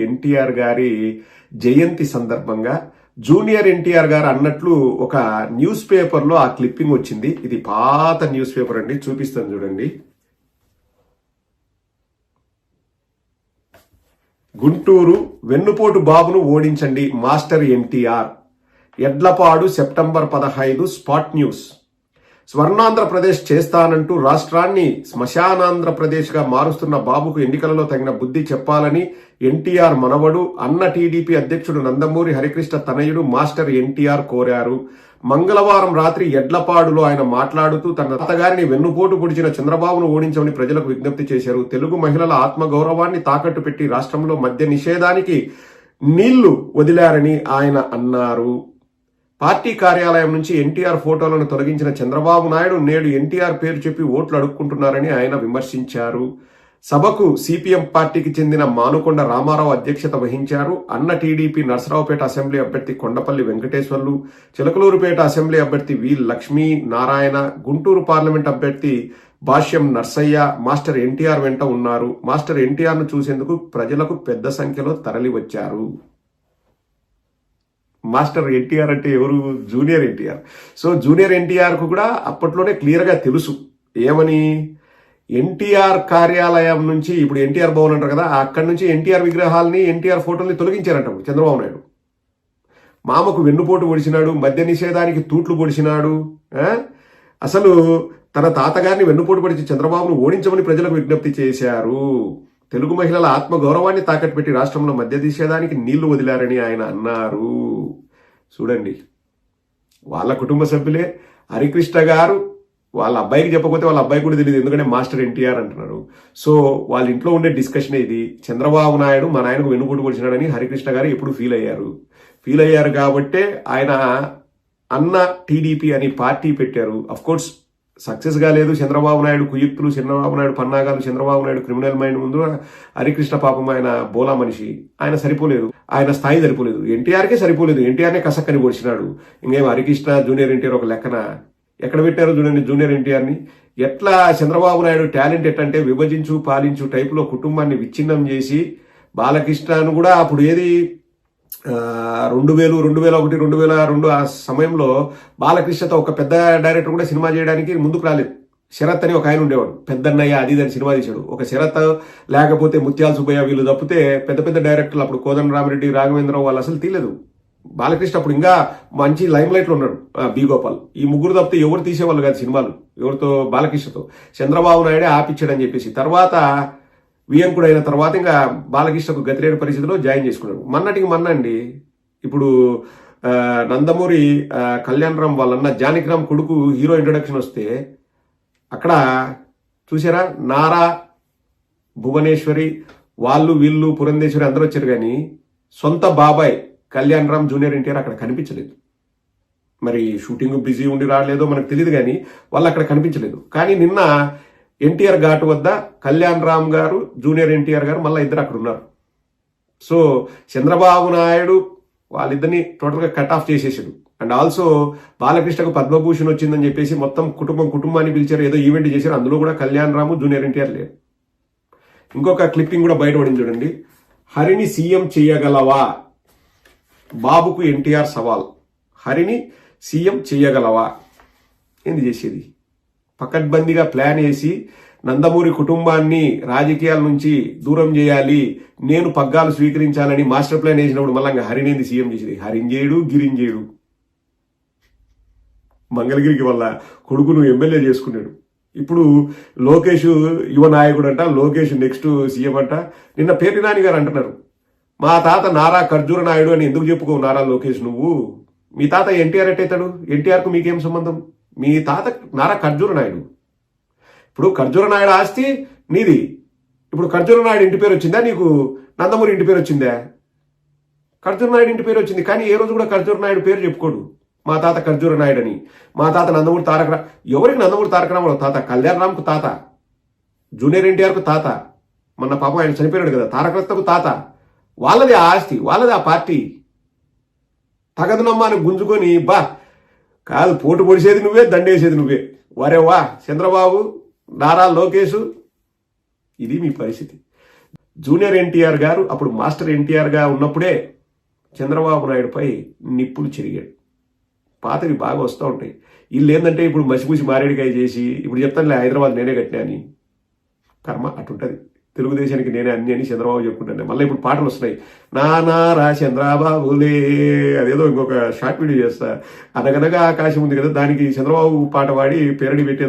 ఎన్టీఆర్ గారి జయంతి సందర్భంగా జూనియర్ ఎన్టీఆర్ గారు అన్నట్లు ఒక న్యూస్ పేపర్లో ఆ క్లిప్పింగ్ వచ్చింది. ఇది పాత న్యూస్ పేపర్ అండి, చూపిస్తాను చూడండి. గుంటూరు వెన్నుపోటు బాబును ఓడించండి master NTR. Edlapadu September 15 spot news. Swarnandhra Pradesh చేస్తానంటూ రాష్ట్రాన్ని శ్మశానాంధ్రప్రదేశ్గా మారుస్తున్న బాబుకు ఎన్నికలలో తగిన బుద్ధి చెప్పాలని ఎన్టీఆర్ మనవడు అన్న టీడీపీ అధ్యక్షుడు నందమూరి హరికృష్ణ తనయుడు మాస్టర్ ఎన్టీఆర్ కోరారు. మంగళవారం రాత్రి ఎడ్లపాడులో ఆయన మాట్లాడుతూ తన తాతగారిని వెన్నుపోటు పొడిచిన చంద్రబాబును ఓడించమని ప్రజలకు విజ్ఞప్తి చేశారు. తెలుగు మహిళల ఆత్మగౌరవాన్ని తాకట్టు పెట్టి రాష్ట్రంలో మద్య నిషేధానికి నీళ్లు వదిలారని ఆయన అన్నారు. పార్టీ కార్యాలయం నుంచి ఎన్టీఆర్ ఫోటోలను తొలగించిన చంద్రబాబు నాయుడు నేడు ఎన్టీఆర్ పేరు చెప్పి ఓట్లు అడుక్కుంటున్నారని ఆయన విమర్శించారు. సభకు సిపిఎం పార్టీకి చెందిన మానుకొండ రామారావు అధ్యక్షత వహించారు. అన్న టీడీపీ నర్సరావుపేట అసెంబ్లీ అభ్యర్థి కొండపల్లి వెంకటేశ్వర్లు, చిలకలూరుపేట అసెంబ్లీ అభ్యర్థి వి లక్ష్మీ నారాయణ, గుంటూరు పార్లమెంట్ అభ్యర్థి భాష్యం నర్సయ్య మాస్టర్ ఎన్టీఆర్ వెంట ఉన్నారు. మాస్టర్ ఎన్టీఆర్ ను చూసేందుకు ప్రజలకు పెద్ద సంఖ్యలో తరలి వచ్చారు. మాస్టర్ ఎన్టీఆర్ అంటే ఎవరు? Junior NTR. So junior NTR కు కూడా అప్పట్లోనే క్లియర్ గా తెలుసు ఏమని, ఎన్టీఆర్ కార్యాలయం నుంచి, ఇప్పుడు ఎన్టీఆర్ భవన్ అంటారు కదా, అక్కడి నుంచి ఎన్టీఆర్ విగ్రహాలని ఎన్టీఆర్ ఫోటోల్ని తొలగించారంట చంద్రబాబు నాయుడు. మామకు వెన్నుపోటు పొడిచినాడు, మద్య నిషేధానికి తూట్లు పొడిచినాడు, అసలు తన తాతగారిని వెన్నుపోటు పొడిచి చంద్రబాబును ఓడించమని ప్రజలకు విజ్ఞప్తి చేశారు. తెలుగు మహిళల ఆత్మ గౌరవాన్ని తాకట్టు పెట్టి రాష్ట్రంలో మద్య నిషేధానికి నీళ్లు వదిలారని ఆయన అన్నారు. చూడండి, వాళ్ళ కుటుంబ సభ్యులే. హరికృష్ణ గారు వాళ్ళ అబ్బాయికి చెప్పకపోతే వాళ్ళ అబ్బాయి కూడా తెలియదు, ఎందుకంటే మాస్టర్ ఎన్టీఆర్ అంటున్నారు. సో వాళ్ళ ఇంట్లో ఉండే డిస్కషన్ ఇది. చంద్రబాబు నాయుడు మా నాయనకు వెన్నుపోటు పొడిచినాడని హరికృష్ణ గారు ఎప్పుడు ఫీల్ అయ్యారు కాబట్టే ఆయన అన్న టీడీపీ అని పార్టీ పెట్టారు. అఫ్ కోర్స్ సక్సెస్ కాలేదు. చంద్రబాబు నాయుడు కుయుక్తులు, చంద్రబాబు నాయుడు పన్నాగాలు, చంద్రబాబు నాయుడు క్రిమినల్ మైండ్ ముందు హరికృష్ణ పాపం ఆయన బోలా మనిషి, ఆయన సరిపోలేదు, ఆయన స్థాయి సరిపోలేదు, ఎన్టీఆర్కే సరిపోలేదు. ఎన్టీఆర్నే కసక్కని పొడిచినాడు. ఇంకేం హరికృష్ణ జూనియర్ ఎన్టీఆర్ ఒక లెక్కన ఎక్కడ పెట్టారు చూడండి జూనియర్ ఎన్టీఆర్ని. ఎట్లా చంద్రబాబు నాయుడు టాలెంట్ ఎట్లంటే విభజించు పాలించు టైపులో కుటుంబాన్ని విచ్ఛిన్నం చేసి బాలకృష్ణను కూడా అప్పుడు ఏది 2000, 2001, 2002 ఆ సమయంలో బాలకృష్ణతో ఒక పెద్ద డైరెక్టర్ కూడా సినిమా చేయడానికి ముందుకు రాలేదు. శరత్ అని ఒక ఆయన ఉండేవాడు, పెద్దన్నయ్య అది అని సినిమా తీశాడు. ఒక శరత్ లేకపోతే ముత్యాల సుబ్బయ్య వీళ్ళు తప్పితే పెద్ద పెద్ద డైరెక్టర్లు అప్పుడు కోదండ రామిరెడ్డి, రాఘవేంద్రరావు వాళ్ళు అసలు తీయలేదు. బాలకృష్ణ అప్పుడు ఇంకా మంచి లైమ్ లైట్ లో ఉన్నాడు. బి గోపాల్, ఈ ముగ్గురు తప్పితే ఎవరు తీసేవాళ్ళు కాదు సినిమాలు ఎవరితో, బాలకృష్ణతో. చంద్రబాబు నాయుడే ఆపిచ్చాడని చెప్పేసి తర్వాత వియంకుడు అయిన తర్వాత ఇంకా బాలకృష్ణకు గతిలేని పరిస్థితిలో జాయిన్ చేసుకున్నాడు. మొన్నటికి అండి, ఇప్పుడు నందమూరి కళ్యాణరామ్ వాళ్ళన్న జానకిరామ్ కొడుకు హీరో ఇంట్రొడక్షన్ వస్తే అక్కడ చూసారా, నారా భువనేశ్వరి వాళ్ళు వీళ్ళు పురంధేశ్వరి అందరూ వచ్చారు, కానీ సొంత బాబాయ్ కళ్యాణరామ్ జూనియర్ ఎన్టీఆర్ అక్కడ కనిపించలేదు. మరి షూటింగ్ బిజీ ఉండి రాలేదో మనకు తెలియదు, కానీ వాళ్ళు అక్కడ కనిపించలేదు. కానీ నిన్న ఎన్టీఆర్ ఘాట్ వద్ద కళ్యాణ్ రామ్ గారు, జూనియర్ ఎన్టీఆర్ గారు మళ్ళీ ఇద్దరు అక్కడ ఉన్నారు. సో చంద్రబాబు నాయుడు వాళ్ళిద్దరిని టోటల్గా కట్ ఆఫ్ చేసేసాడు. అండ్ ఆల్సో బాలకృష్ణకు పద్మభూషణ్ వచ్చిందని చెప్పేసి మొత్తం కుటుంబాన్ని పిలిచారు, ఏదో ఈవెంట్ చేశారు. అందులో కూడా కళ్యాణ్ రాము, జూనియర్ ఎన్టీఆర్ లేరు. ఇంకొక క్లిప్పింగ్ కూడా బయటపడింది చూడండి. హరిని సీఎం చేయగలవా? బాబుకు ఎన్టీఆర్ సవాల్. హరిని సీఎం చేయగలవా? ఏంది చేసేది? పకడ్బందీగా ప్లాన్ వేసి నందమూరి కుటుంబాన్ని రాజకీయాల నుంచి దూరం చేయాలి, నేను పగ్గాలు స్వీకరించాలని మాస్టర్ ప్లాన్ వేసినప్పుడు మళ్ళీ హరినేంది సీఎం చేసేది? హరింజేయుడు, గిరింజేయుడు. మంగళగిరికి వల్ల కొడుకును ఎమ్మెల్యే చేసుకున్నాడు. ఇప్పుడు లోకేష్ యువ నాయకుడు అంట, లోకేష్ నెక్స్ట్ సీఎం అంట. నిన్న పేర్ని నాని గారు అంటున్నారు, మా తాత నారా ఖర్జూర నాయుడు అని ఎందుకు చెప్పుకోవు నారా లోకేష్ నువ్వు? మీ తాత ఎన్టీఆర్ ఎట్టయితాడు? ఎన్టీఆర్కు మీకేం సంబంధం? మీ తాత నారా ఖర్జూర నాయుడు. ఇప్పుడు ఖర్జూర నాయుడు ఆస్తి నీది. ఇప్పుడు ఖర్జూర నాయుడు ఇంటి పేరు వచ్చిందా నీకు? నందమూరి ఇంటి పేరు వచ్చిందా? ఖర్జూర నాయుడు ఇంటి పేరు వచ్చింది, కానీ ఏ రోజు కూడా ఖర్జూర నాయుడు పేరు చెప్పుకోడు. మా తాత ఖర్జూర నాయుడు అని. మా తాత నందమూరి తారక ఎవరికి నందమూరి తారక రామారావు తాత? కళ్యాణ్ రామ్కు తాత, జూనియర్ ఎన్టీఆర్కు తాత, మొన్న పాపం ఆయన చనిపోయాడు కదా, తారకరత్నకు తాత. వాళ్ళది ఆ ఆస్తి, వాళ్ళది ఆ పార్టీ. తగదునమ్మా అని గుంజుకొని కాదు, పోటు పొడిసేది నువ్వే, దండేసేది నువ్వే. వరే వా చంద్రబాబు, నారా లోకేష్, ఇది మీ పరిస్థితి. జూనియర్ ఎన్టీఆర్ గారు అప్పుడు మాస్టర్ ఎన్టీఆర్గా ఉన్నప్పుడే చంద్రబాబు నాయుడుపై నిప్పులు చెరిగాడు. పాతవి బాగా వస్తూ ఉంటాయి. వీళ్ళు ఏంటంటే ఇప్పుడు మసిపూసి మారేడికాయ చేసి ఇప్పుడు చెప్తానులే హైదరాబాద్ నేనే కట్టినా అని. కర్మ అటుంటది. తెలుగుదేశానికి నేనే అన్ని అని చంద్రబాబు చెప్పుకుంటాను. మళ్ళీ ఇప్పుడు పాటలు వస్తున్నాయి, నానారా చంద్రబాబులే, అదేదో ఇంకొక షార్ట్ వీడియో చేస్తా, అనగనగా ఆకాశం ఉంది కదా, దానికి చంద్రబాబు పాట వాడి పేరడి పెట్టేదో